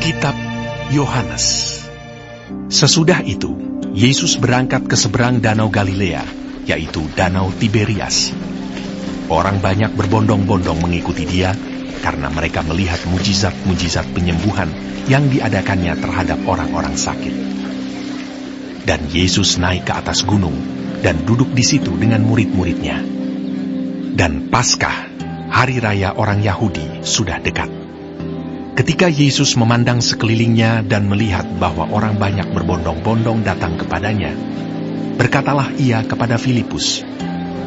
Kitab Yohanes. Sesudah itu, Yesus berangkat ke seberang Danau Galilea, yaitu Danau Tiberias. Orang banyak berbondong-bondong mengikuti dia, karena mereka melihat mujizat-mujizat penyembuhan yang diadakannya terhadap orang-orang sakit. Dan Yesus naik ke atas gunung, dan duduk di situ dengan murid-muridnya. Dan Paskah, hari raya orang Yahudi, sudah dekat. Ketika Yesus memandang sekelilingnya dan melihat bahwa orang banyak berbondong-bondong datang kepadanya, berkatalah ia kepada Filipus,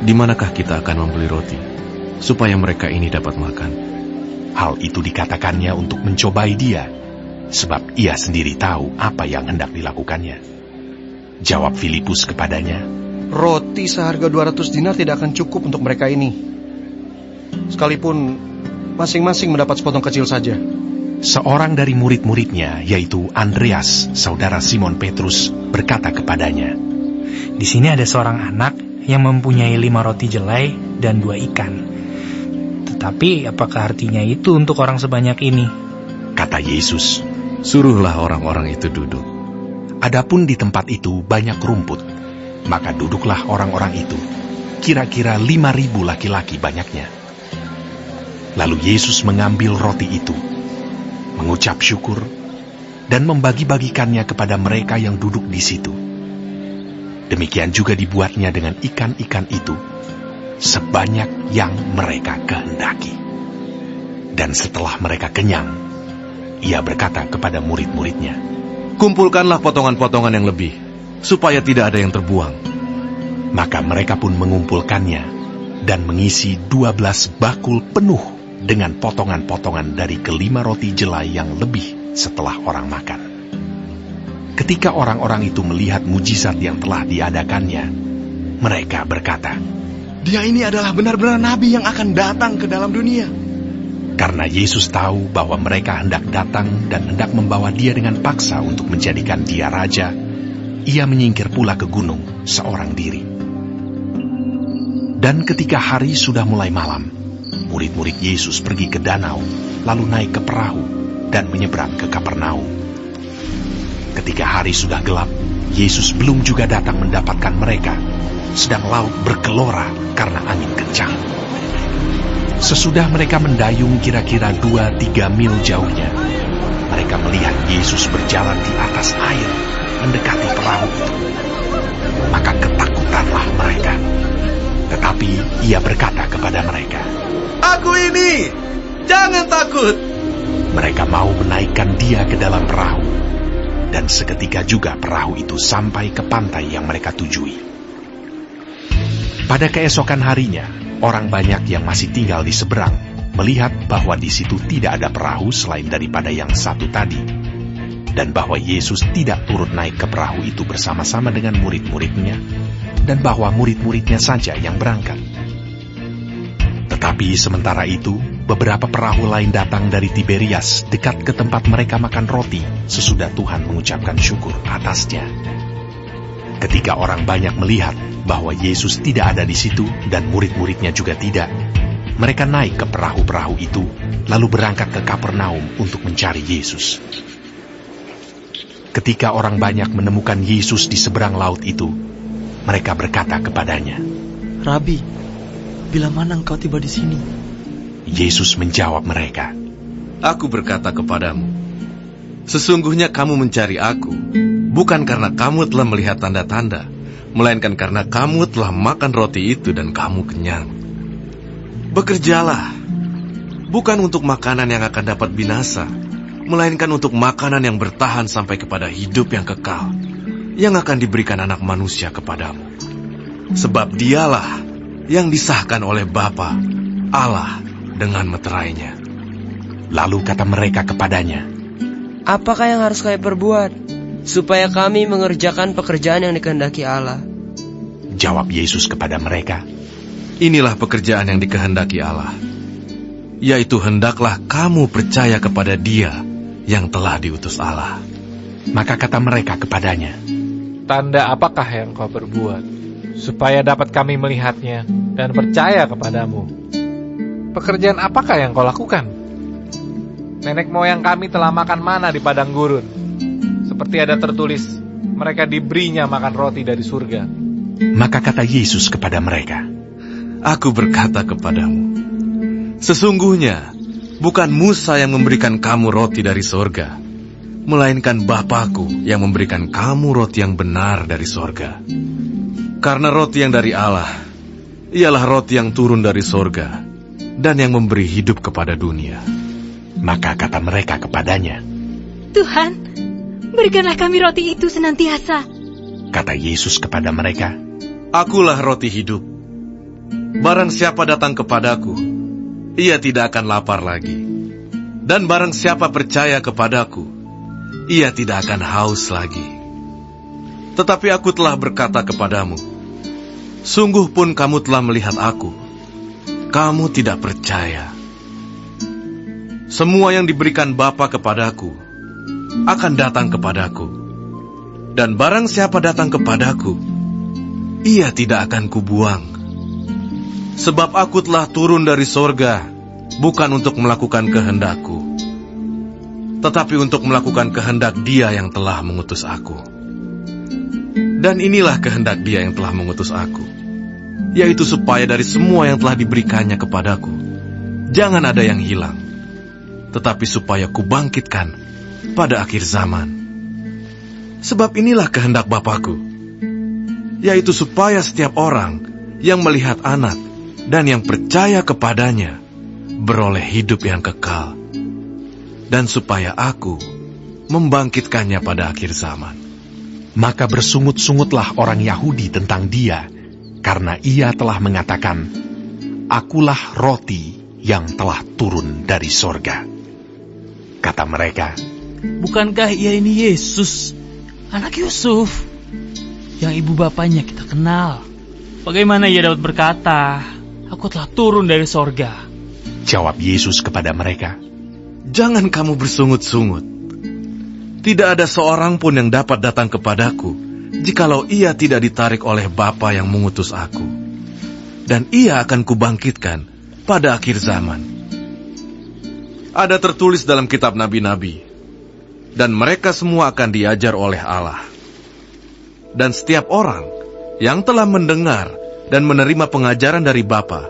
"Di manakah kita akan membeli roti, supaya mereka ini dapat makan?" Hal itu dikatakannya untuk mencobai dia, sebab ia sendiri tahu apa yang hendak dilakukannya. Jawab Filipus kepadanya, "Roti seharga 200 dinar tidak akan cukup untuk mereka ini. Sekalipun masing-masing mendapat sepotong kecil saja." Seorang dari murid-muridnya, yaitu Andreas, saudara Simon Petrus, berkata kepadanya, "Di sini ada seorang anak yang mempunyai 5 roti jelai dan 2 ikan. Tetapi apakah artinya itu untuk orang sebanyak ini?" Kata Yesus, "Suruhlah orang-orang itu duduk." adapun di tempat itu banyak rumput, maka duduklah orang-orang itu, kira-kira 5.000 laki-laki banyaknya. Lalu Yesus mengambil roti itu, mengucap syukur, dan membagi-bagikannya kepada mereka yang duduk di situ. Demikian juga dibuatnya dengan ikan-ikan itu, sebanyak yang mereka kehendaki. Dan setelah mereka kenyang, ia berkata kepada murid-muridnya, "Kumpulkanlah potongan-potongan yang lebih, supaya tidak ada yang terbuang." Maka mereka pun mengumpulkannya, dan mengisi 12 bakul penuh dengan potongan-potongan dari ke-5 roti jelai yang lebih setelah orang makan. Ketika orang-orang itu melihat mujizat yang telah diadakannya, mereka berkata, "Dia ini adalah benar-benar nabi yang akan datang ke dalam dunia." Karena Yesus tahu bahwa mereka hendak datang dan hendak membawa dia dengan paksa untuk menjadikan dia raja, ia menyingkir pula ke gunung seorang diri. Dan ketika hari sudah mulai malam, murid-murid Yesus pergi ke danau, lalu naik ke perahu dan menyeberang ke Kapernaum. Ketika hari sudah gelap, Yesus belum juga datang mendapatkan mereka, sedang laut bergelora karena angin kencang. Sesudah mereka mendayung kira-kira 2-3 mil jauhnya, mereka melihat Yesus berjalan di atas air mendekati perahu itu. Maka ketakutanlah mereka. Tetapi ia berkata kepada mereka, "Aku ini, jangan takut." Mereka mau menaikkan dia ke dalam perahu, dan seketika juga perahu itu sampai ke pantai yang mereka tujui. Pada keesokan harinya, orang banyak yang masih tinggal di seberang melihat bahwa di situ tidak ada perahu selain daripada yang satu tadi, dan bahwa Yesus tidak turut naik ke perahu itu bersama-sama dengan murid-muridnya, dan bahwa murid-muridnya saja yang berangkat. Tetapi sementara itu, beberapa perahu lain datang dari Tiberias dekat ke tempat mereka makan roti sesudah Tuhan mengucapkan syukur atasnya. Ketika orang banyak melihat bahwa Yesus tidak ada di situ dan murid-muridnya juga tidak, mereka naik ke perahu-perahu itu, lalu berangkat ke Kapernaum untuk mencari Yesus. Ketika orang banyak menemukan Yesus di seberang laut itu, mereka berkata kepadanya, "Rabi, bila mana engkau tiba di sini?" Yesus menjawab mereka, "Aku berkata kepadamu, sesungguhnya kamu mencari aku, bukan karena kamu telah melihat tanda-tanda, melainkan karena kamu telah makan roti itu dan kamu kenyang. Bekerjalah, bukan untuk makanan yang akan dapat binasa, melainkan untuk makanan yang bertahan sampai kepada hidup yang kekal, yang akan diberikan anak manusia kepadamu. Sebab dialah yang disahkan oleh Bapa, Allah, dengan meterainya." Lalu kata mereka kepadanya, "Apakah yang harus kami perbuat, supaya kami mengerjakan pekerjaan yang dikehendaki Allah?" Jawab Yesus kepada mereka, "Inilah pekerjaan yang dikehendaki Allah, yaitu hendaklah kamu percaya kepada Dia yang telah diutus Allah." Maka kata mereka kepadanya, "Tanda apakah yang kau perbuat, supaya dapat kami melihatnya dan percaya kepadamu? Pekerjaan apakah yang kau lakukan?" Nenek moyang kami telah makan mana di padang gurun. Seperti ada tertulis, mereka diberinya makan roti dari surga. Maka kata Yesus kepada mereka, Aku berkata kepadamu, sesungguhnya bukan Musa yang memberikan kamu roti dari sorga, melainkan Bapa-Ku yang memberikan kamu roti yang benar dari sorga. Karena roti yang dari Allah, ialah roti yang turun dari sorga, dan yang memberi hidup kepada dunia. maka kata mereka kepadanya, Tuhan, berikanlah kami roti itu senantiasa. kata Yesus kepada mereka, Akulah roti hidup. Barang siapa datang kepadaku, ia tidak akan lapar lagi. Dan barang siapa percaya kepadaku, ia tidak akan haus lagi. Tetapi aku telah berkata kepadamu, sungguh pun kamu telah melihat aku, kamu tidak percaya. Semua yang diberikan Bapa kepadaku akan datang kepadaku. Dan barang siapa datang kepadaku, ia tidak akan kubuang. Sebab aku telah turun dari sorga, bukan untuk melakukan kehendakku, tetapi untuk melakukan kehendak Dia yang telah mengutus aku. Dan inilah kehendak Dia yang telah mengutus aku, yaitu supaya dari semua yang telah diberikannya kepadaku, jangan ada yang hilang, tetapi supaya kubangkitkan pada akhir zaman. Sebab inilah kehendak Bapa-Ku, yaitu supaya setiap orang yang melihat Anak dan yang percaya kepadanya beroleh hidup yang kekal, dan supaya Aku membangkitkannya pada akhir zaman. Maka bersungut-sungutlah orang Yahudi tentang Dia, karena Ia telah mengatakan, Akulah roti yang telah turun dari sorga. Kata mereka, Bukankah ia ini Yesus, anak Yusuf, yang ibu bapanya kita kenal? Bagaimana ia dapat berkata, Aku telah turun dari sorga? jawab Yesus kepada mereka, Jangan kamu bersungut-sungut. Tidak ada seorang pun yang dapat datang kepadaku, jikalau ia tidak ditarik oleh Bapa yang mengutus aku. Dan ia akan kubangkitkan pada akhir zaman. Ada tertulis dalam kitab nabi-nabi, dan mereka semua akan diajar oleh Allah. Dan setiap orang yang telah mendengar dan menerima pengajaran dari Bapa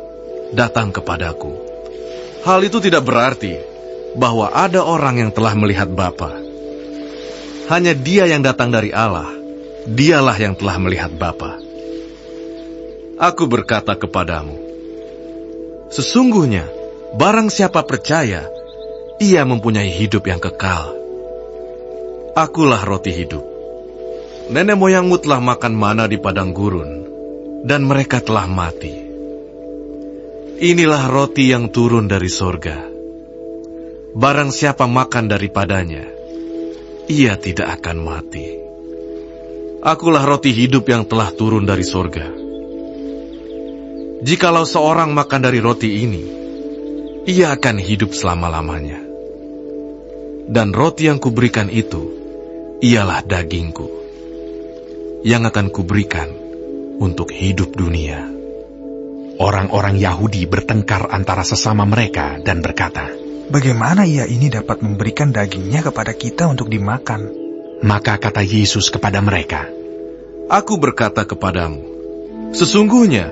datang kepadaku. Hal itu tidak berarti bahwa ada orang yang telah melihat Bapa. Hanya Dia yang datang dari Allah, Dialah yang telah melihat Bapa. Aku berkata kepadamu, sesungguhnya barang siapa percaya, ia mempunyai hidup yang kekal. Akulah roti hidup. Nenek moyangmu telah makan mana di padang gurun, dan mereka telah mati. Inilah roti yang turun dari sorga. Barang siapa makan daripadanya, ia tidak akan mati. Akulah roti hidup yang telah turun dari sorga. Jikalau seorang makan dari roti ini, ia akan hidup selama-lamanya. Dan roti yang kuberikan itu, ialah dagingku, yang akan kuberikan untuk hidup dunia. Orang-orang Yahudi bertengkar antara sesama mereka dan berkata, Bagaimana ia ini dapat memberikan dagingnya kepada kita untuk dimakan? Maka kata Yesus kepada mereka, Aku berkata kepadamu, sesungguhnya,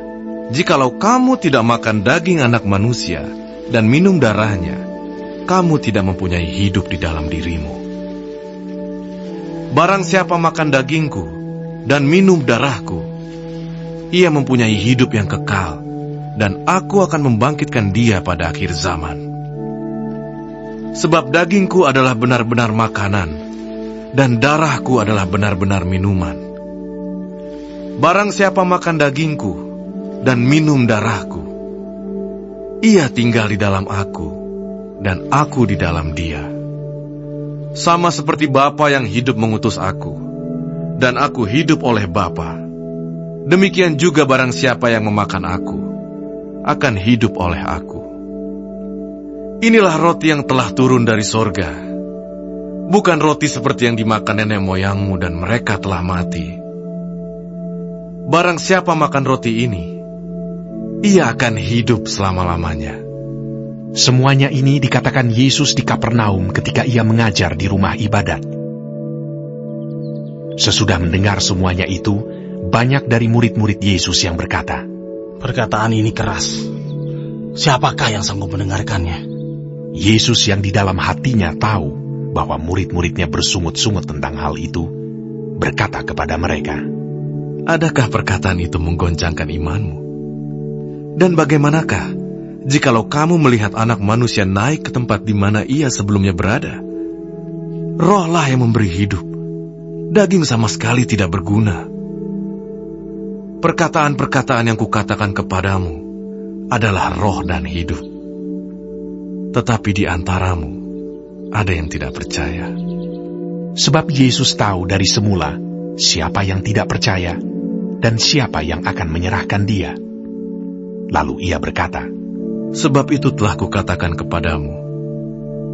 jikalau kamu tidak makan daging Anak Manusia dan minum darahnya, kamu tidak mempunyai hidup di dalam dirimu. Barang siapa makan dagingku dan minum darahku, ia mempunyai hidup yang kekal, dan aku akan membangkitkan dia pada akhir zaman. Sebab dagingku adalah benar-benar makanan, dan darahku adalah benar-benar minuman. Barang siapa makan dagingku dan minum darahku, ia tinggal di dalam aku, dan aku di dalam dia. Sama seperti Bapa yang hidup mengutus aku, dan aku hidup oleh Bapa, demikian juga barang siapa yang memakan aku, akan hidup oleh aku. Inilah roti yang telah turun dari sorga, bukan roti seperti yang dimakan nenek moyangmu dan mereka telah mati. Barang siapa makan roti ini, ia akan hidup selama-lamanya. Semuanya ini dikatakan Yesus di Kapernaum ketika ia mengajar di rumah ibadat. Sesudah mendengar semuanya itu, banyak dari murid-murid Yesus yang berkata, Perkataan ini keras. Siapakah yang sanggup mendengarkannya? Yesus yang di dalam hatinya tahu bahwa murid-muridnya bersungut-sungut tentang hal itu, berkata kepada mereka, Adakah perkataan itu menggoncangkan imanmu? Dan bagaimanakah jikalau kamu melihat Anak Manusia naik ke tempat di mana ia sebelumnya berada? Rohlah yang memberi hidup, daging sama sekali tidak berguna. Perkataan-perkataan yang kukatakan kepadamu adalah roh dan hidup. Tetapi di antaramu ada yang tidak percaya. Sebab Yesus tahu dari semula siapa yang tidak percaya dan siapa yang akan menyerahkan dia. Lalu ia berkata, Sebab itu telah kukatakan kepadamu,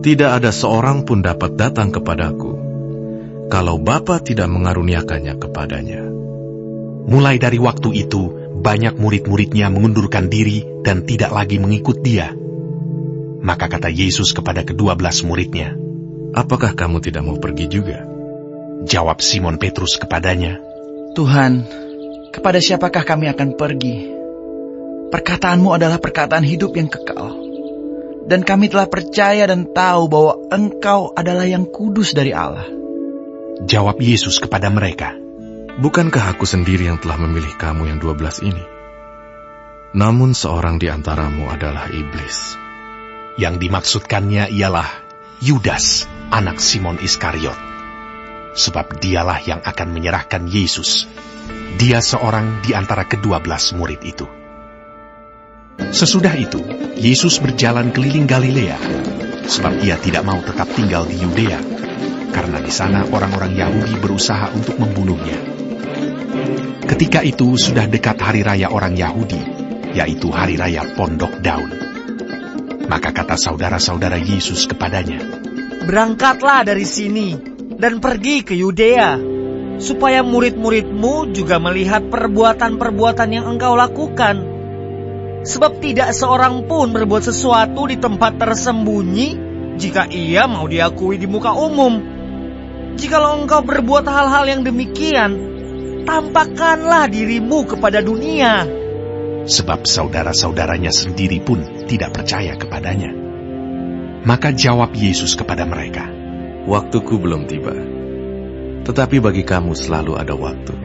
tidak ada seorang pun dapat datang kepadaku, kalau Bapa tidak mengaruniakannya kepadanya. Mulai dari waktu itu, banyak murid-muridnya mengundurkan diri dan tidak lagi mengikut dia. Maka kata Yesus kepada ke-12 muridnya, Apakah kamu tidak mau pergi juga? Jawab Simon Petrus kepadanya, Tuhan, kepada siapakah kami akan pergi? Perkataanmu adalah perkataan hidup yang kekal. Dan kami telah percaya dan tahu bahwa Engkau adalah yang kudus dari Allah. Jawab Yesus kepada mereka, Bukankah aku sendiri yang telah memilih kamu yang 12 ini? Namun seorang di antaramu adalah iblis. Yang dimaksudkannya ialah Yudas, anak Simon Iskariot. Sebab dialah yang akan menyerahkan Yesus. Dia seorang di antara ke-12 murid itu. Sesudah itu, Yesus berjalan keliling Galilea, sebab ia tidak mau tetap tinggal di Yudea, karena di sana orang-orang Yahudi berusaha untuk membunuhnya. Ketika itu sudah dekat hari raya orang Yahudi, yaitu hari raya Pondok Daun. Maka kata saudara-saudara Yesus kepadanya, Berangkatlah dari sini dan pergi ke Yudea, supaya murid-muridmu juga melihat perbuatan-perbuatan yang engkau lakukan. Sebab tidak seorang pun berbuat sesuatu di tempat tersembunyi jika ia mau diakui di muka umum. Jikalau engkau berbuat hal-hal yang demikian, tampakkanlah dirimu kepada dunia. Sebab saudara-saudaranya sendiri pun tidak percaya kepadanya. Maka jawab Yesus kepada mereka, Waktuku belum tiba, tetapi bagi kamu selalu ada waktu.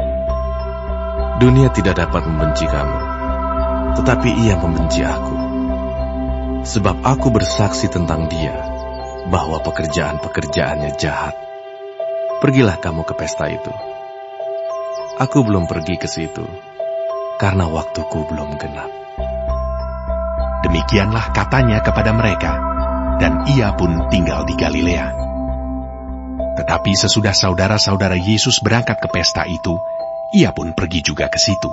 Dunia tidak dapat membenci kamu, tetapi ia membenci aku. Sebab aku bersaksi tentang dia, bahwa pekerjaan-pekerjaannya jahat. Pergilah kamu ke pesta itu. Aku belum pergi ke situ, karena waktuku belum genap. Demikianlah katanya kepada mereka, dan ia pun tinggal di Galilea. Tetapi sesudah saudara-saudara Yesus berangkat ke pesta itu, ia pun pergi juga ke situ.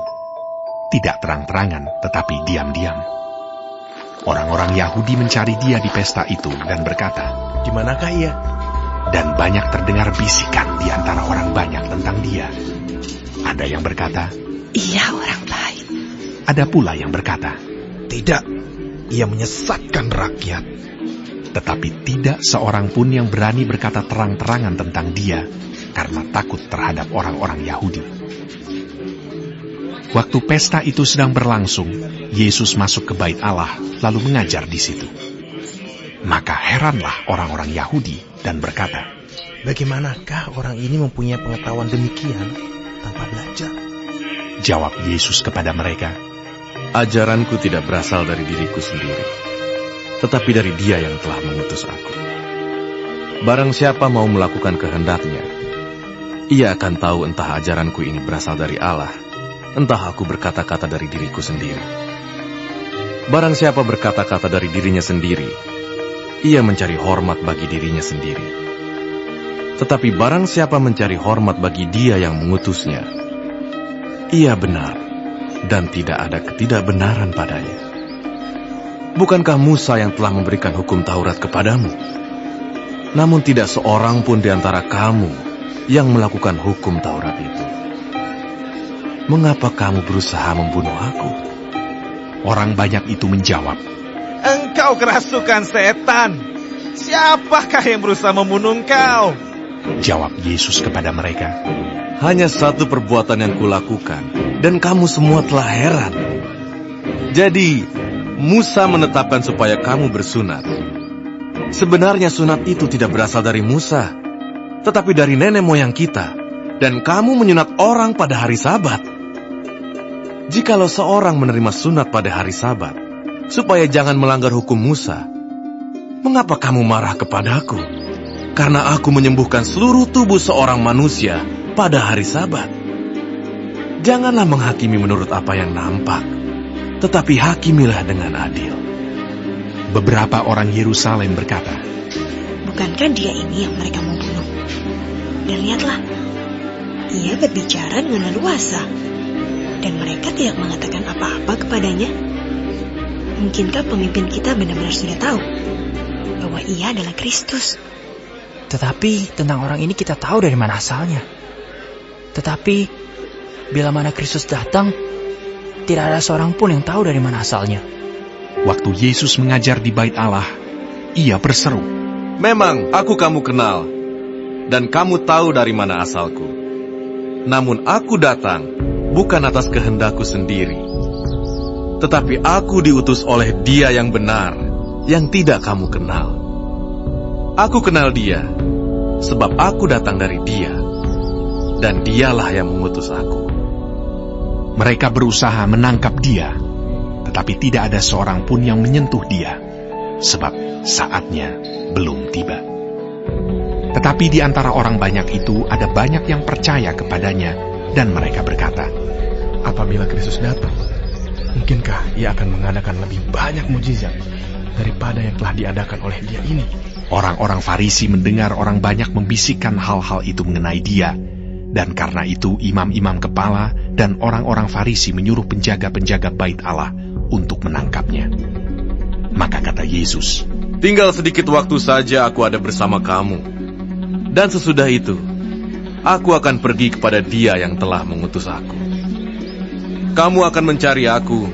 Tidak terang-terangan, tetapi diam-diam. Orang-orang Yahudi mencari dia di pesta itu dan berkata, Di manakah ia? Dan banyak terdengar bisikan di antara orang banyak tentang dia. Ada yang berkata, Ia orang baik. Ada pula yang berkata, Tidak, ia menyesatkan rakyat. Tetapi tidak seorang pun yang berani berkata terang-terangan tentang dia, karena takut terhadap orang-orang Yahudi. Waktu pesta itu sedang berlangsung, Yesus masuk ke bait Allah, lalu mengajar di situ. Maka heranlah orang-orang Yahudi dan berkata, Bagaimanakah orang ini mempunyai pengetahuan demikian tanpa belajar? Jawab Yesus kepada mereka, Ajaranku tidak berasal dari diriku sendiri, tetapi dari Dia yang telah mengutus aku. Barang siapa mau melakukan kehendaknya, ia akan tahu entah ajaranku ini berasal dari Allah, entah aku berkata-kata dari diriku sendiri. Barang siapa berkata-kata dari dirinya sendiri, ia mencari hormat bagi dirinya sendiri. Tetapi barang siapa mencari hormat bagi Dia yang mengutusnya, ia benar, dan tidak ada ketidakbenaran padanya. Bukankah Musa yang telah memberikan hukum Taurat kepadamu? Namun tidak seorang pun di antara kamu yang melakukan hukum Taurat itu. Mengapa kamu berusaha membunuh aku? Orang banyak itu menjawab, Engkau kerasukan setan. Siapakah yang berusaha membunuh engkau? Jawab Yesus kepada mereka, Hanya satu perbuatan yang kulakukan, dan kamu semua telah heran. Jadi, Musa menetapkan supaya kamu bersunat. Sebenarnya sunat itu tidak berasal dari Musa, tetapi dari nenek moyang kita. Dan kamu menyunat orang pada hari Sabat. Jikalau seorang menerima sunat pada hari Sabat, supaya jangan melanggar hukum Musa, mengapa kamu marah kepadaku? Karena aku menyembuhkan seluruh tubuh seorang manusia pada hari Sabat. Janganlah menghakimi menurut apa yang nampak, tetapi hakimilah dengan adil. beberapa orang Yerusalem berkata, Bukankah dia ini yang mereka mau bunuh? Dan lihatlah, ia berbicara dengan leluasa, dan mereka tidak mengatakan apa-apa kepadanya. Mungkinkah pemimpin kita benar-benar sudah tahu bahwa ia adalah Kristus? Tetapi tentang orang ini kita tahu dari mana asalnya. Tetapi bila mana Kristus datang, tidak ada seorang pun yang tahu dari mana asalnya. Waktu Yesus mengajar di Bait Allah, ia berseru, Memang aku kamu kenal, dan kamu tahu dari mana asalku. Namun aku datang bukan atas kehendakku sendiri, tetapi aku diutus oleh Dia yang benar, yang tidak kamu kenal. Aku kenal Dia, sebab aku datang dari Dia, dan Dialah yang mengutus aku. Mereka berusaha menangkap dia, tetapi tidak ada seorang pun yang menyentuh dia, sebab saatnya belum tiba. Tetapi di antara orang banyak itu ada banyak yang percaya kepadanya, dan mereka berkata, Apabila Kristus datang, mungkinkah ia akan mengadakan lebih banyak mujizat daripada yang telah diadakan oleh dia ini? Orang-orang Farisi mendengar orang banyak membisikkan hal-hal itu mengenai dia, dan karena itu imam-imam kepala dan orang-orang Farisi menyuruh penjaga-penjaga Bait Allah untuk menangkapnya. Maka kata Yesus, Tinggal sedikit waktu saja aku ada bersama kamu, dan sesudah itu aku akan pergi kepada Dia yang telah mengutus aku. Kamu akan mencari aku,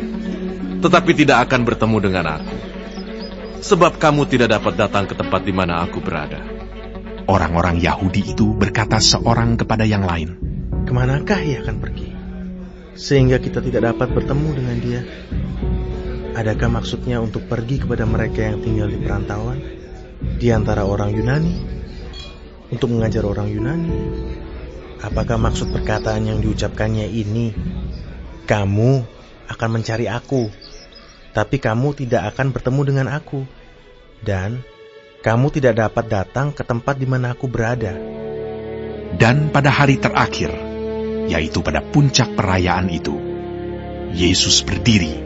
tetapi tidak akan bertemu dengan aku, sebab kamu tidak dapat datang ke tempat di mana aku berada. Orang-orang Yahudi itu berkata seorang kepada yang lain, Kemanakah ia akan pergi, sehingga kita tidak dapat bertemu dengan dia? Adakah maksudnya untuk pergi kepada mereka yang tinggal di perantauan, di antara orang Yunani, untuk mengajar orang Yunani? Apakah maksud perkataan yang diucapkannya ini, Kamu akan mencari aku, tapi kamu tidak akan bertemu dengan aku, dan kamu tidak dapat datang ke tempat di mana aku berada. Dan pada hari terakhir, yaitu pada puncak perayaan itu, Yesus berdiri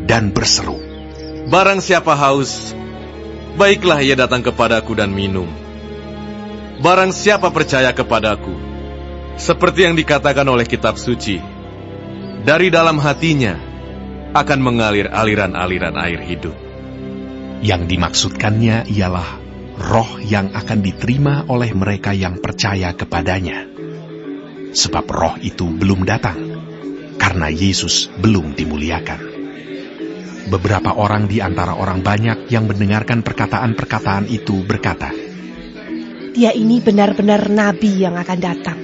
dan berseru, Barang siapa haus, baiklah ia datang kepadaku dan minum. Barang siapa percaya kepadaku, seperti yang dikatakan oleh kitab suci, dari dalam hatinya akan mengalir aliran-aliran air hidup. Yang dimaksudkannya ialah roh yang akan diterima oleh mereka yang percaya kepadanya. Sebab roh itu belum datang, karena Yesus belum dimuliakan. Beberapa orang di antara orang banyak yang mendengarkan perkataan-perkataan itu berkata, Dia ini benar-benar nabi yang akan datang.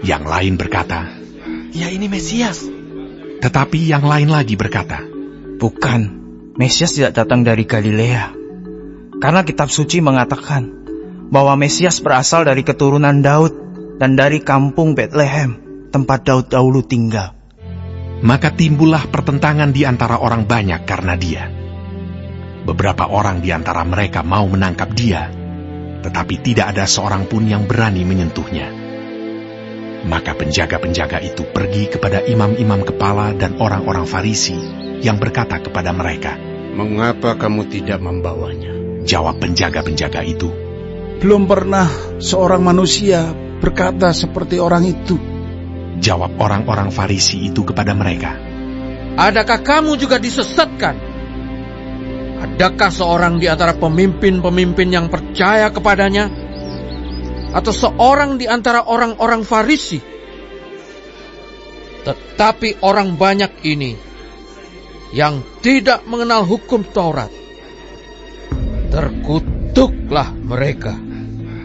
Yang lain berkata, Ya ini Mesias. Tetapi yang lain lagi berkata, Bukan. Mesias tidak datang dari Galilea, karena kitab suci mengatakan bahwa Mesias berasal dari keturunan Daud dan dari kampung Bethlehem, tempat Daud dahulu tinggal. Maka timbullah pertentangan di antara orang banyak karena dia. Beberapa orang di antara mereka mau menangkap dia, tetapi tidak ada seorang pun yang berani menyentuhnya. Maka penjaga-penjaga itu pergi kepada imam-imam kepala dan orang-orang Farisi yang berkata kepada mereka, Mengapa kamu tidak membawanya? Jawab penjaga-penjaga itu, Belum pernah seorang manusia berkata seperti orang itu. Jawab orang-orang Farisi itu kepada mereka, Adakah kamu juga disesatkan? Adakah seorang di antara pemimpin-pemimpin yang percaya kepadanya? Atau seorang di antara orang-orang Farisi? Tetapi orang banyak ini yang tidak mengenal hukum Taurat terkutuklah mereka.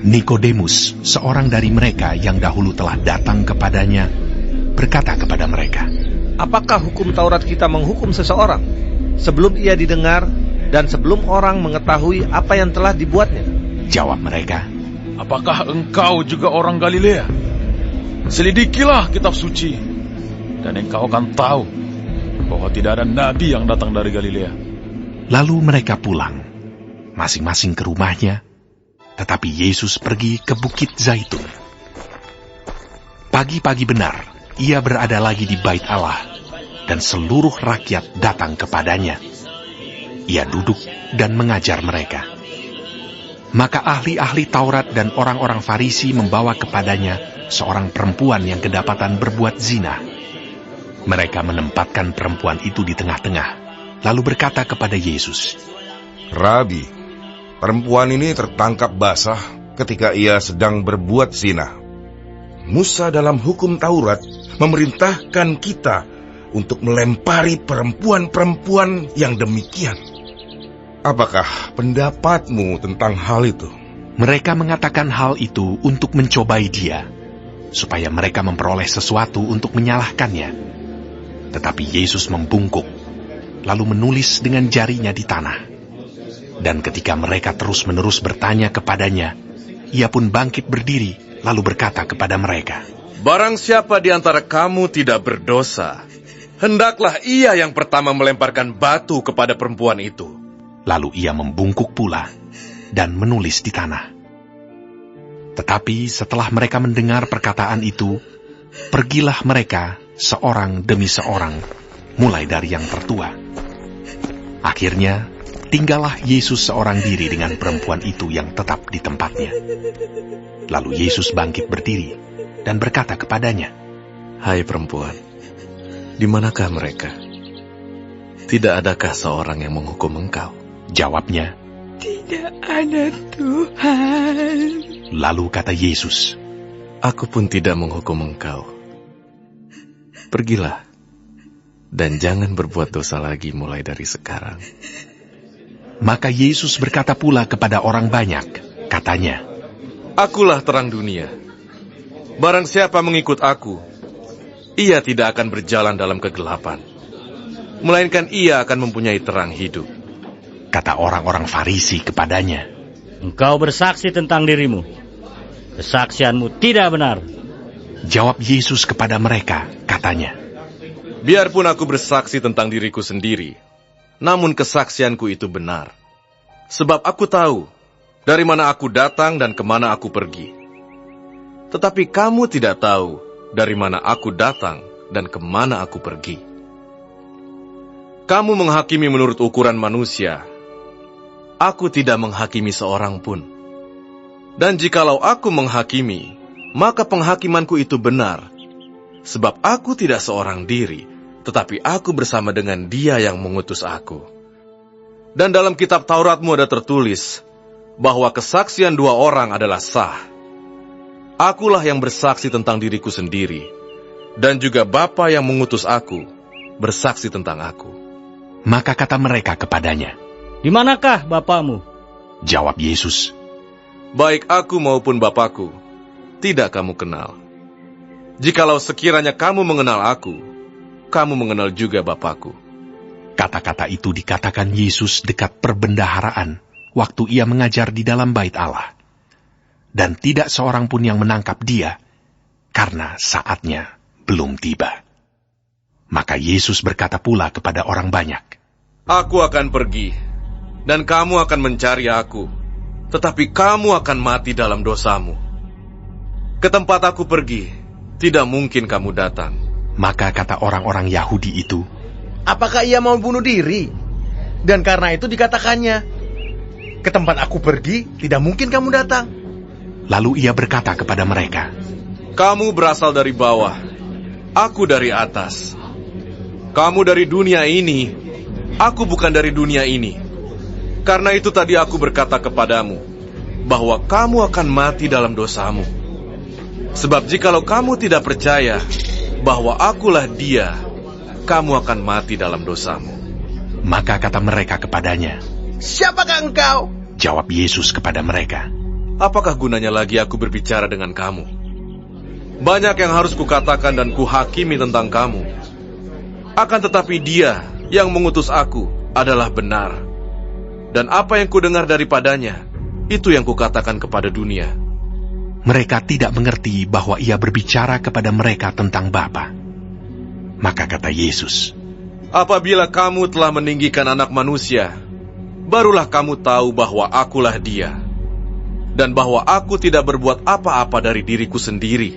Nikodemus, seorang dari mereka yang dahulu telah datang kepadanya, berkata kepada mereka, Apakah hukum Taurat kita menghukum seseorang sebelum ia didengar dan sebelum orang mengetahui apa yang telah dibuatnya? Jawab mereka, Apakah engkau juga orang Galilea? Selidikilah kitab suci, dan engkau akan tahu bahwa tidak ada nabi yang datang dari Galilea. Lalu mereka pulang, masing-masing ke rumahnya, tetapi Yesus pergi ke Bukit Zaitun. Pagi-pagi benar, ia berada lagi di Bait Allah, dan seluruh rakyat datang kepadanya. Ia duduk dan mengajar mereka. Maka ahli-ahli Taurat dan orang-orang Farisi membawa kepadanya seorang perempuan yang kedapatan berbuat zina. Mereka menempatkan perempuan itu di tengah-tengah, lalu berkata kepada Yesus, Rabi, perempuan ini tertangkap basah ketika ia sedang berbuat zina. Musa dalam hukum Taurat memerintahkan kita untuk melempari perempuan-perempuan yang demikian. Apakah pendapatmu tentang hal itu? Mereka mengatakan hal itu untuk mencobai dia, supaya mereka memperoleh sesuatu untuk menyalahkannya. Tetapi Yesus membungkuk, lalu menulis dengan jarinya di tanah. Dan ketika mereka terus-menerus bertanya kepadanya, ia pun bangkit berdiri, lalu berkata kepada mereka, Barang siapa di antara kamu tidak berdosa, hendaklah ia yang pertama melemparkan batu kepada perempuan itu. Lalu ia membungkuk pula dan menulis di tanah. Tetapi setelah mereka mendengar perkataan itu, pergilah mereka seorang demi seorang, mulai dari yang tertua. Akhirnya, tinggallah Yesus seorang diri dengan perempuan itu yang tetap di tempatnya. Lalu Yesus bangkit berdiri dan berkata kepadanya, Hai perempuan, di manakah mereka? Tidak adakah seorang yang menghukum engkau? Jawabnya, Tidak ada, Tuhan. Lalu kata Yesus, Aku pun tidak menghukum engkau. Pergilah, dan jangan berbuat dosa lagi mulai dari sekarang. Maka Yesus berkata pula kepada orang banyak, katanya, Akulah terang dunia. Barang siapa mengikut aku, ia tidak akan berjalan dalam kegelapan, melainkan ia akan mempunyai terang hidup. Kata orang-orang Farisi kepadanya, Engkau bersaksi tentang dirimu. Kesaksianmu tidak benar. Jawab Yesus kepada mereka, katanya, Biarpun aku bersaksi tentang diriku sendiri, namun kesaksianku itu benar. Sebab aku tahu dari mana aku datang dan kemana aku pergi. Tetapi kamu tidak tahu dari mana aku datang dan kemana aku pergi. Kamu menghakimi menurut ukuran manusia. Aku tidak menghakimi seorang pun. Dan jikalau aku menghakimi, maka penghakimanku itu benar. Sebab aku tidak seorang diri, tetapi aku bersama dengan Dia yang mengutus aku. Dan dalam kitab Tauratmu ada tertulis bahwa kesaksian dua orang adalah sah. Akulah yang bersaksi tentang diriku sendiri, dan juga Bapa yang mengutus aku bersaksi tentang aku. Maka kata mereka kepadanya, Di manakah Bapamu? Jawab Yesus, Baik aku maupun Bapakku, tidak kamu kenal. Jikalau sekiranya kamu mengenal aku, kamu mengenal juga Bapakku. Kata-kata itu dikatakan Yesus dekat perbendaharaan, waktu ia mengajar di dalam Bait Allah. Dan tidak seorang pun yang menangkap dia, karena saatnya belum tiba. Maka Yesus berkata pula kepada orang banyak, Aku akan pergi, dan kamu akan mencari aku, tetapi kamu akan mati dalam dosamu. Ke tempat aku pergi, tidak mungkin kamu datang. Maka kata orang-orang Yahudi itu, Apakah ia mau bunuh diri? Dan karena itu dikatakannya, Ke tempat aku pergi, tidak mungkin kamu datang. Lalu ia berkata kepada mereka, Kamu berasal dari bawah, aku dari atas. Kamu dari dunia ini, aku bukan dari dunia ini. Karena itu tadi aku berkata kepadamu, bahwa kamu akan mati dalam dosamu. Sebab jikalau kamu tidak percaya bahwa akulah Dia, kamu akan mati dalam dosamu. Maka kata mereka kepadanya, Siapakah engkau? Jawab Yesus kepada mereka, apakah gunanya lagi aku berbicara dengan kamu? Banyak yang harus kukatakan dan kuhakimi tentang kamu. Akan tetapi Dia yang mengutus aku adalah benar. Dan apa yang kudengar daripadanya, itu yang kukatakan kepada dunia. Mereka tidak mengerti bahwa ia berbicara kepada mereka tentang Bapa. Maka kata Yesus, apabila kamu telah meninggikan Anak Manusia, barulah kamu tahu bahwa akulah Dia, dan bahwa aku tidak berbuat apa-apa dari diriku sendiri,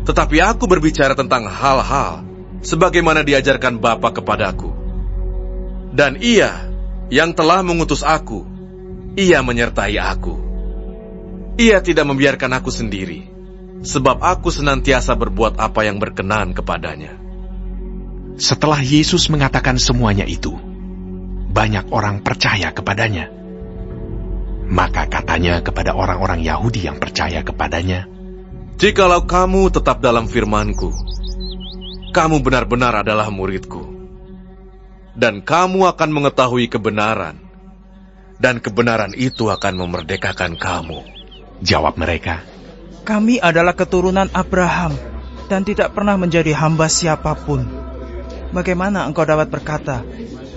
tetapi aku berbicara tentang hal-hal sebagaimana diajarkan Bapa kepadaku. Dan Ia yang telah mengutus aku, Ia menyertai aku. Ia tidak membiarkan aku sendiri, sebab aku senantiasa berbuat apa yang berkenan kepadanya. Setelah Yesus mengatakan semuanya itu, banyak orang percaya kepadanya. Maka katanya kepada orang-orang Yahudi yang percaya kepadanya, jikalau kamu tetap dalam firman-Ku, kamu benar-benar adalah murid-Ku, dan kamu akan mengetahui kebenaran, dan kebenaran itu akan memerdekakan kamu. Jawab mereka, kami adalah keturunan Abraham dan tidak pernah menjadi hamba siapapun. Bagaimana engkau dapat berkata,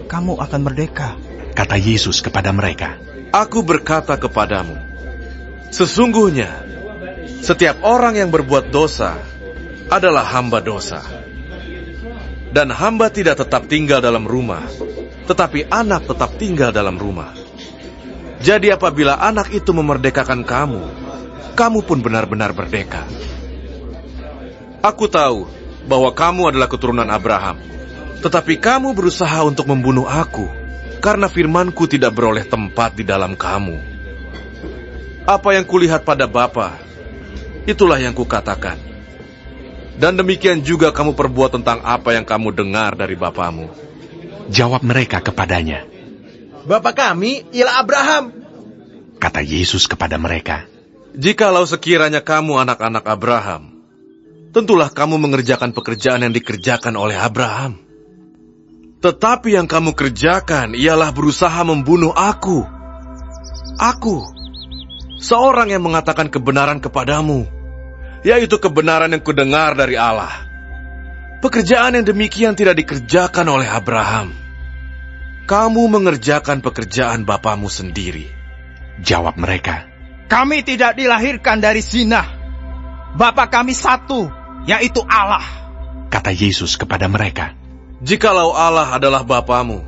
kamu akan merdeka? Kata Yesus kepada mereka, aku berkata kepadamu, sesungguhnya setiap orang yang berbuat dosa adalah hamba dosa. Dan hamba tidak tetap tinggal dalam rumah, tetapi anak tetap tinggal dalam rumah. Jadi apabila anak itu memerdekakan kamu, kamu pun benar-benar merdeka. Aku tahu bahwa kamu adalah keturunan Abraham, tetapi kamu berusaha untuk membunuh aku, karena firman-Ku tidak beroleh tempat di dalam kamu. Apa yang kulihat pada Bapa, itulah yang kukatakan. Dan demikian juga kamu perbuat tentang apa yang kamu dengar dari bapamu. Jawab mereka kepadanya, Bapa kami ialah Abraham. Kata Yesus kepada mereka, jikalau sekiranya kamu anak-anak Abraham, tentulah kamu mengerjakan pekerjaan yang dikerjakan oleh Abraham. Tetapi yang kamu kerjakan ialah berusaha membunuh aku. Aku, seorang yang mengatakan kebenaran kepadamu, yaitu kebenaran yang kudengar dari Allah. Pekerjaan yang demikian tidak dikerjakan oleh Abraham. Kamu mengerjakan pekerjaan bapamu sendiri. Jawab mereka, kami tidak dilahirkan dari zina. Bapa kami satu, yaitu Allah. Kata Yesus kepada mereka, jikalau Allah adalah bapamu,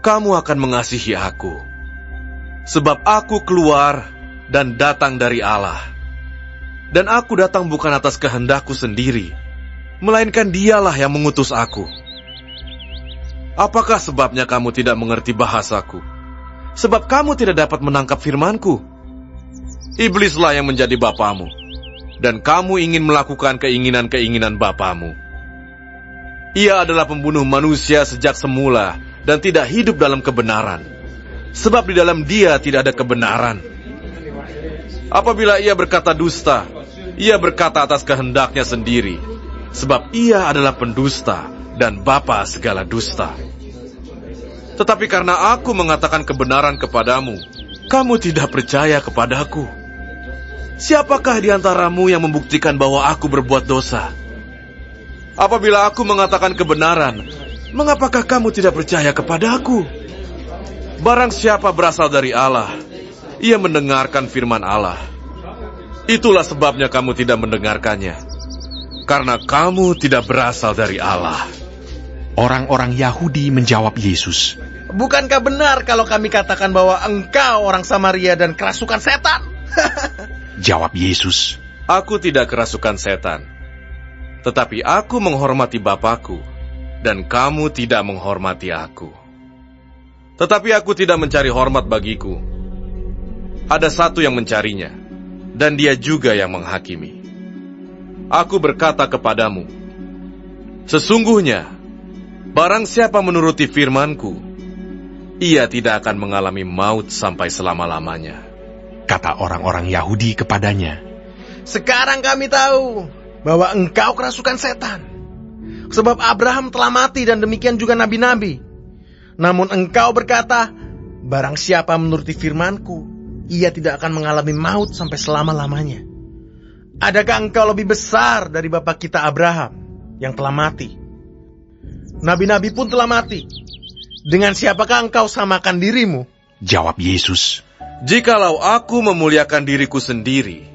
kamu akan mengasihi aku. Sebab aku keluar dan datang dari Allah. Dan aku datang bukan atas kehendakku sendiri, melainkan Dialah yang mengutus aku. Apakah sebabnya kamu tidak mengerti bahasaku? Sebab kamu tidak dapat menangkap firman-Ku. Iblislah yang menjadi bapamu, dan kamu ingin melakukan keinginan-keinginan bapamu. Ia adalah pembunuh manusia sejak semula, dan tidak hidup dalam kebenaran. Sebab di dalam dia tidak ada kebenaran. Apabila ia berkata dusta, ia berkata atas kehendaknya sendiri, sebab ia adalah pendusta dan bapa segala dusta. Tetapi karena aku mengatakan kebenaran kepadamu, kamu tidak percaya kepadaku. Siapakah di antaramu yang membuktikan bahwa aku berbuat dosa? Apabila aku mengatakan kebenaran, mengapakah kamu tidak percaya kepadaku? Barang siapa berasal dari Allah, ia mendengarkan firman Allah. Itulah sebabnya kamu tidak mendengarkannya, karena kamu tidak berasal dari Allah. Orang-orang Yahudi menjawab Yesus, bukankah benar kalau kami katakan bahwa engkau orang Samaria dan kerasukan setan? Jawab Yesus, aku tidak kerasukan setan, tetapi aku menghormati Bapakku, dan kamu tidak menghormati aku. Tetapi aku tidak mencari hormat bagiku. Ada satu yang mencarinya, dan dia juga yang menghakimi. Aku berkata kepadamu, sesungguhnya, barang siapa menuruti firman-Ku, ia tidak akan mengalami maut sampai selama-lamanya. Kata orang-orang Yahudi kepadanya, sekarang kami tahu bahwa engkau kerasukan setan. Sebab Abraham telah mati dan demikian juga nabi-nabi. Namun engkau berkata, Barang siapa menuruti firman-Ku, ia tidak akan mengalami maut sampai selama-lamanya. Adakah engkau lebih besar dari bapa kita Abraham yang telah mati? Nabi-nabi pun telah mati. Dengan siapakah engkau samakan dirimu? Jawab Yesus, "Jikalau aku memuliakan diriku sendiri,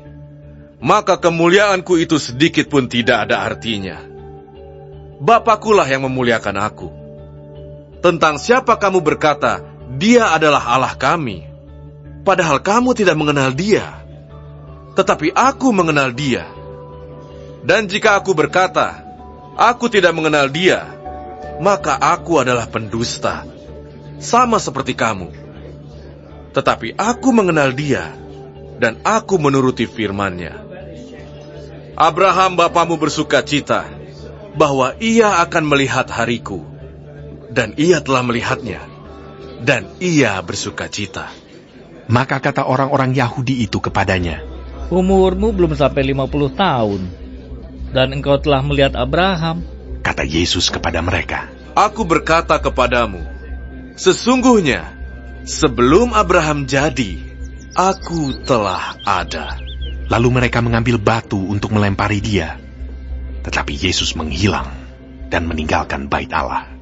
maka kemuliaanku itu sedikit pun tidak ada artinya. Bapakulah yang memuliakan aku. Tentang siapa kamu berkata, Dia adalah Allah kami, padahal kamu tidak mengenal Dia, tetapi aku mengenal Dia. Dan jika aku berkata, aku tidak mengenal Dia, maka aku adalah pendusta, sama seperti kamu. Tetapi aku mengenal Dia, dan aku menuruti firman-Nya. Abraham bapamu bersuka cita bahwa ia akan melihat hariku, dan ia telah melihatnya, dan ia bersuka cita." Maka kata orang-orang Yahudi itu kepadanya, "Umurmu belum sampai 50 tahun, dan engkau telah melihat Abraham." Kata Yesus kepada mereka, "Aku berkata kepadamu, sesungguhnya sebelum Abraham jadi, aku telah ada." Lalu mereka mengambil batu untuk melempari Dia. Tetapi Yesus menghilang dan meninggalkan bait Allah.